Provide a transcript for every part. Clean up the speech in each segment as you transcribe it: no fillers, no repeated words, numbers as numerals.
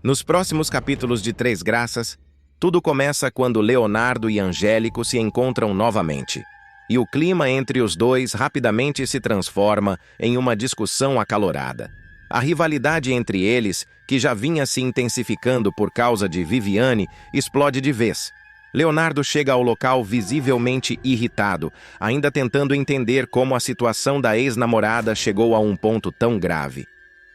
Nos próximos capítulos de Três Graças, tudo começa quando Leonardo e Angélico se encontram novamente. E o clima entre os dois rapidamente se transforma em uma discussão acalorada. A rivalidade entre eles, que já vinha se intensificando por causa de Viviane, explode de vez. Leonardo chega ao local visivelmente irritado, ainda tentando entender como a situação da ex-namorada chegou a um ponto tão grave.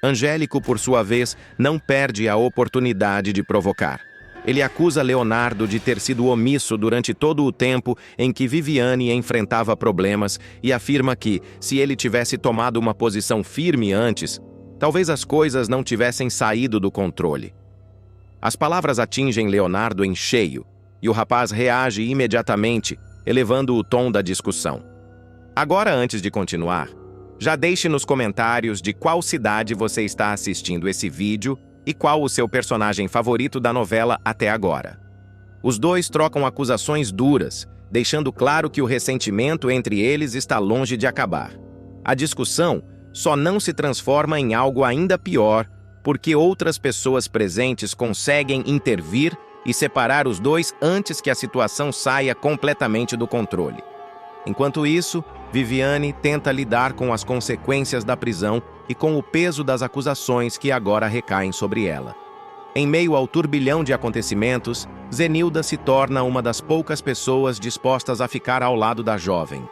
Angélico, por sua vez, não perde a oportunidade de provocar. Ele acusa Leonardo de ter sido omisso durante todo o tempo em que Viviane enfrentava problemas e afirma que, se ele tivesse tomado uma posição firme antes, talvez as coisas não tivessem saído do controle. As palavras atingem Leonardo em cheio, e o rapaz reage imediatamente, elevando o tom da discussão. Agora, antes de continuar, já deixe nos comentários de qual cidade você está assistindo esse vídeo e qual o seu personagem favorito da novela até agora. Os dois trocam acusações duras, deixando claro que o ressentimento entre eles está longe de acabar. A discussão só não se transforma em algo ainda pior porque outras pessoas presentes conseguem intervir e separar os dois antes que a situação saia completamente do controle. Enquanto isso, Viviane tenta lidar com as consequências da prisão e com o peso das acusações que agora recaem sobre ela. Em meio ao turbilhão de acontecimentos, Zenilda se torna uma das poucas pessoas dispostas a ficar ao lado da jovem.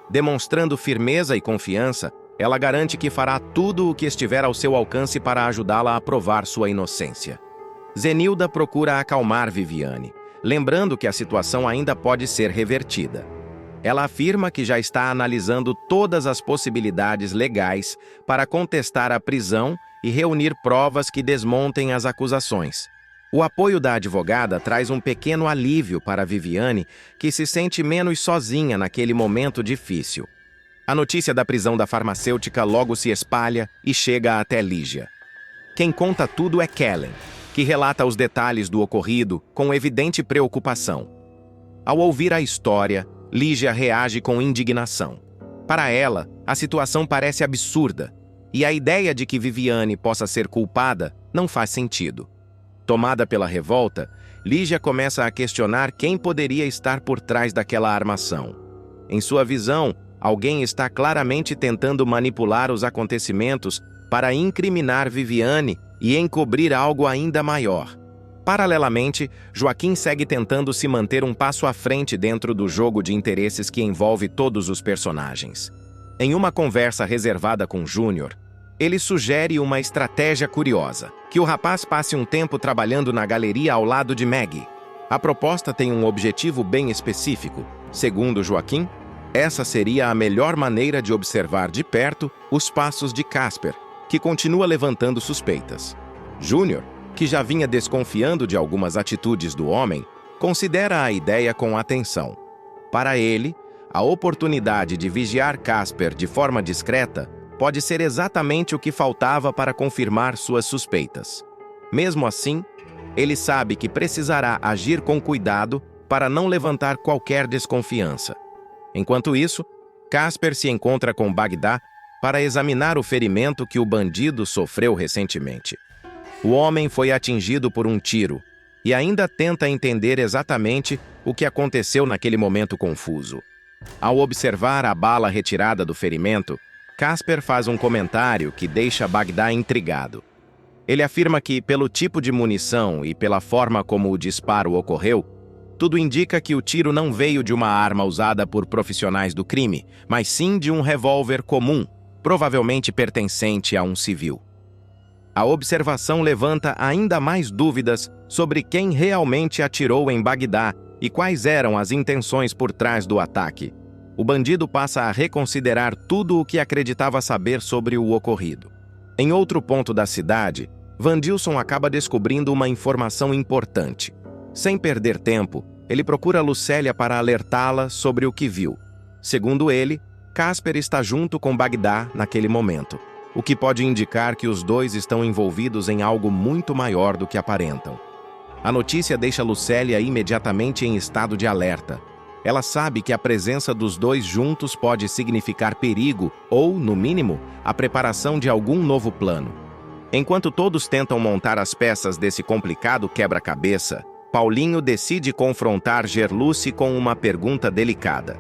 Demonstrando firmeza e confiança, ela garante que fará tudo o que estiver ao seu alcance para ajudá-la a provar sua inocência. Zenilda procura acalmar Viviane, lembrando que a situação ainda pode ser revertida. Ela afirma que já está analisando todas as possibilidades legais para contestar a prisão e reunir provas que desmontem as acusações. O apoio da advogada traz um pequeno alívio para Viviane, que se sente menos sozinha naquele momento difícil. A notícia da prisão da farmacêutica logo se espalha e chega até Lígia. Quem conta tudo é Kellen, que relata os detalhes do ocorrido com evidente preocupação. Ao ouvir a história, Lígia reage com indignação. Para ela, a situação parece absurda, e a ideia de que Viviane possa ser culpada não faz sentido. Tomada pela revolta, Lígia começa a questionar quem poderia estar por trás daquela armação. Em sua visão, alguém está claramente tentando manipular os acontecimentos para incriminar Viviane e encobrir algo ainda maior. Paralelamente, Joaquim segue tentando se manter um passo à frente dentro do jogo de interesses que envolve todos os personagens. Em uma conversa reservada com Júnior, ele sugere uma estratégia curiosa, que o rapaz passe um tempo trabalhando na galeria ao lado de Maggie. A proposta tem um objetivo bem específico. Segundo Joaquim, essa seria a melhor maneira de observar de perto os passos de Casper, que continua levantando suspeitas. Júnior, que já vinha desconfiando de algumas atitudes do homem, considera a ideia com atenção. Para ele, a oportunidade de vigiar Casper de forma discreta pode ser exatamente o que faltava para confirmar suas suspeitas. Mesmo assim, ele sabe que precisará agir com cuidado para não levantar qualquer desconfiança. Enquanto isso, Casper se encontra com Bagdá para examinar o ferimento que o bandido sofreu recentemente. O homem foi atingido por um tiro e ainda tenta entender exatamente o que aconteceu naquele momento confuso. Ao observar a bala retirada do ferimento, Casper faz um comentário que deixa Bagdá intrigado. Ele afirma que, pelo tipo de munição e pela forma como o disparo ocorreu, tudo indica que o tiro não veio de uma arma usada por profissionais do crime, mas sim de um revólver comum, provavelmente pertencente a um civil. A observação levanta ainda mais dúvidas sobre quem realmente atirou em Bagdá e quais eram as intenções por trás do ataque. O bandido passa a reconsiderar tudo o que acreditava saber sobre o ocorrido. Em outro ponto da cidade, Vandilson acaba descobrindo uma informação importante. Sem perder tempo, ele procura Lucélia para alertá-la sobre o que viu. Segundo ele, Casper está junto com Bagdá naquele momento, o que pode indicar que os dois estão envolvidos em algo muito maior do que aparentam. A notícia deixa Lucélia imediatamente em estado de alerta. Ela sabe que a presença dos dois juntos pode significar perigo ou, no mínimo, a preparação de algum novo plano. Enquanto todos tentam montar as peças desse complicado quebra-cabeça, Paulinho decide confrontar Gerluce com uma pergunta delicada.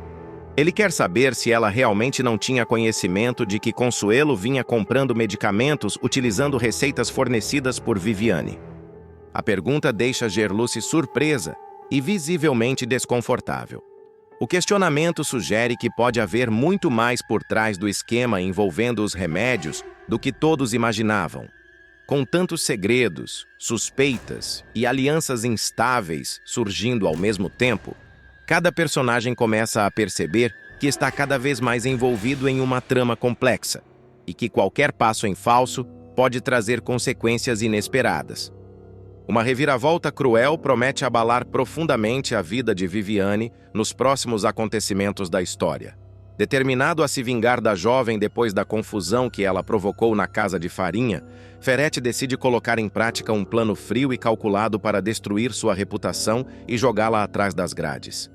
Ele quer saber se ela realmente não tinha conhecimento de que Consuelo vinha comprando medicamentos utilizando receitas fornecidas por Viviane. A pergunta deixa Gerluce surpresa e visivelmente desconfortável. O questionamento sugere que pode haver muito mais por trás do esquema envolvendo os remédios do que todos imaginavam. Com tantos segredos, suspeitas e alianças instáveis surgindo ao mesmo tempo, cada personagem começa a perceber que está cada vez mais envolvido em uma trama complexa e que qualquer passo em falso pode trazer consequências inesperadas. Uma reviravolta cruel promete abalar profundamente a vida de Viviane nos próximos acontecimentos da história. Determinado a se vingar da jovem depois da confusão que ela provocou na casa de farinha, Ferretti decide colocar em prática um plano frio e calculado para destruir sua reputação e jogá-la atrás das grades.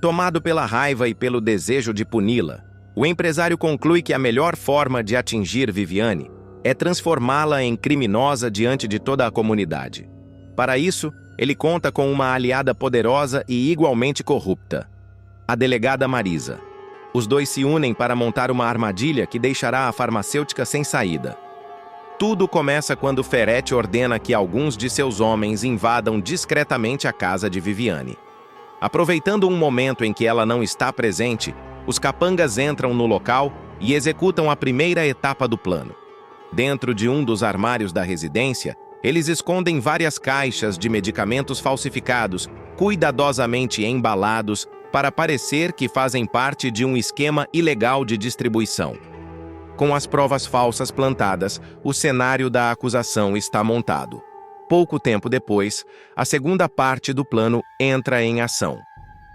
Tomado pela raiva e pelo desejo de puni-la, o empresário conclui que a melhor forma de atingir Viviane é transformá-la em criminosa diante de toda a comunidade. Para isso, ele conta com uma aliada poderosa e igualmente corrupta, a delegada Marisa. Os dois se unem para montar uma armadilha que deixará a farmacêutica sem saída. Tudo começa quando Ferretti ordena que alguns de seus homens invadam discretamente a casa de Viviane. Aproveitando um momento em que ela não está presente, os capangas entram no local e executam a primeira etapa do plano. Dentro de um dos armários da residência, eles escondem várias caixas de medicamentos falsificados, cuidadosamente embalados, para parecer que fazem parte de um esquema ilegal de distribuição. Com as provas falsas plantadas, o cenário da acusação está montado. Pouco tempo depois, a segunda parte do plano entra em ação.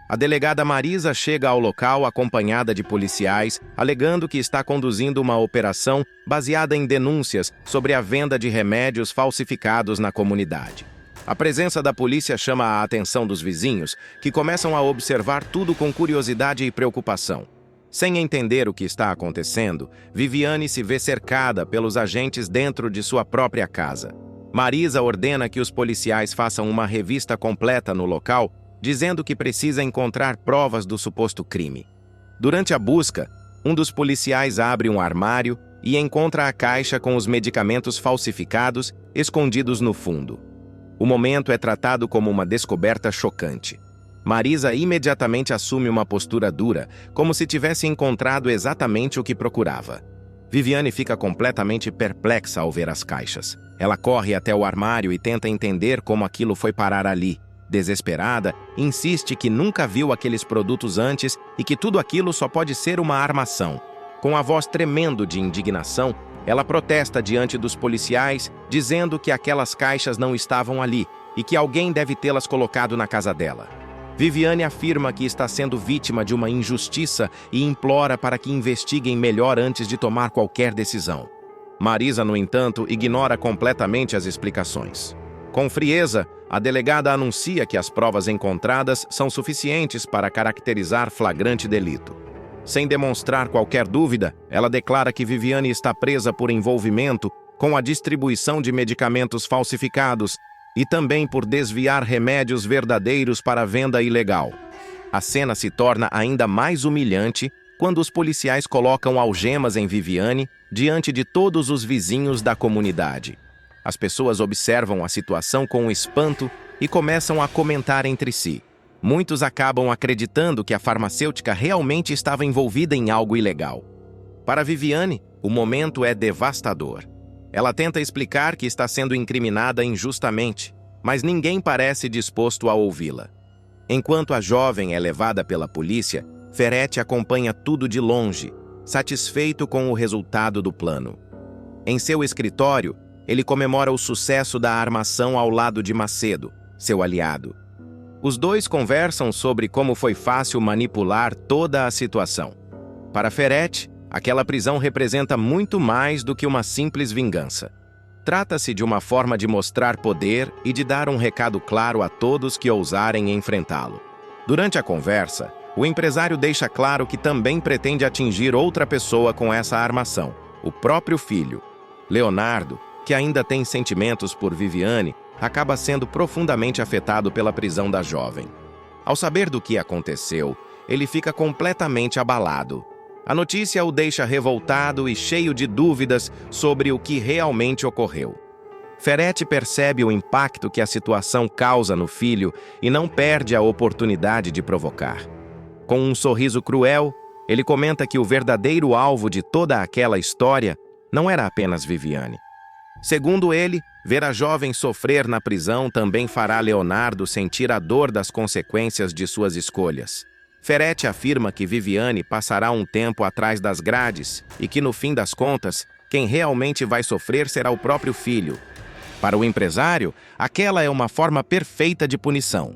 A delegada Marisa chega ao local acompanhada de policiais, alegando que está conduzindo uma operação baseada em denúncias sobre a venda de remédios falsificados na comunidade. A presença da polícia chama a atenção dos vizinhos, que começam a observar tudo com curiosidade e preocupação. Sem entender o que está acontecendo, Viviane se vê cercada pelos agentes dentro de sua própria casa. Marisa ordena que os policiais façam uma revista completa no local, dizendo que precisa encontrar provas do suposto crime. Durante a busca, um dos policiais abre um armário e encontra a caixa com os medicamentos falsificados escondidos no fundo. O momento é tratado como uma descoberta chocante. Marisa imediatamente assume uma postura dura, como se tivesse encontrado exatamente o que procurava. Viviane fica completamente perplexa ao ver as caixas. Ela corre até o armário e tenta entender como aquilo foi parar ali. Desesperada, insiste que nunca viu aqueles produtos antes e que tudo aquilo só pode ser uma armação. Com a voz tremendo de indignação, ela protesta diante dos policiais, dizendo que aquelas caixas não estavam ali e que alguém deve tê-las colocado na casa dela. Viviane afirma que está sendo vítima de uma injustiça e implora para que investiguem melhor antes de tomar qualquer decisão. Marisa, no entanto, ignora completamente as explicações. Com frieza, a delegada anuncia que as provas encontradas são suficientes para caracterizar flagrante delito. Sem demonstrar qualquer dúvida, ela declara que Viviane está presa por envolvimento com a distribuição de medicamentos falsificados e também por desviar remédios verdadeiros para venda ilegal. A cena se torna ainda mais humilhante quando os policiais colocam algemas em Viviane diante de todos os vizinhos da comunidade. As pessoas observam a situação com espanto e começam a comentar entre si. Muitos acabam acreditando que a farmacêutica realmente estava envolvida em algo ilegal. Para Viviane, o momento é devastador. Ela tenta explicar que está sendo incriminada injustamente, mas ninguém parece disposto a ouvi-la. Enquanto a jovem é levada pela polícia, Ferretti acompanha tudo de longe, satisfeito com o resultado do plano. Em seu escritório, ele comemora o sucesso da armação ao lado de Macedo, seu aliado. Os dois conversam sobre como foi fácil manipular toda a situação. Para Ferretti, aquela prisão representa muito mais do que uma simples vingança. Trata-se de uma forma de mostrar poder e de dar um recado claro a todos que ousarem enfrentá-lo. Durante a conversa, o empresário deixa claro que também pretende atingir outra pessoa com essa armação, o próprio filho. Leonardo, que ainda tem sentimentos por Viviane, acaba sendo profundamente afetado pela prisão da jovem. Ao saber do que aconteceu, ele fica completamente abalado. A notícia o deixa revoltado e cheio de dúvidas sobre o que realmente ocorreu. Ferretti percebe o impacto que a situação causa no filho e não perde a oportunidade de provocar. Com um sorriso cruel, ele comenta que o verdadeiro alvo de toda aquela história não era apenas Viviane. Segundo ele, ver a jovem sofrer na prisão também fará Leonardo sentir a dor das consequências de suas escolhas. Ferretti afirma que Viviane passará um tempo atrás das grades e que, no fim das contas, quem realmente vai sofrer será o próprio filho. Para o empresário, aquela é uma forma perfeita de punição.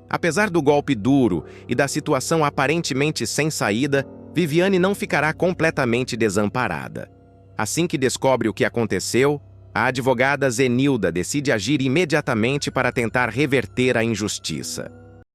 Apesar do golpe duro e da situação aparentemente sem saída, Viviane não ficará completamente desamparada. Assim que descobre o que aconteceu, a advogada Zenilda decide agir imediatamente para tentar reverter a injustiça.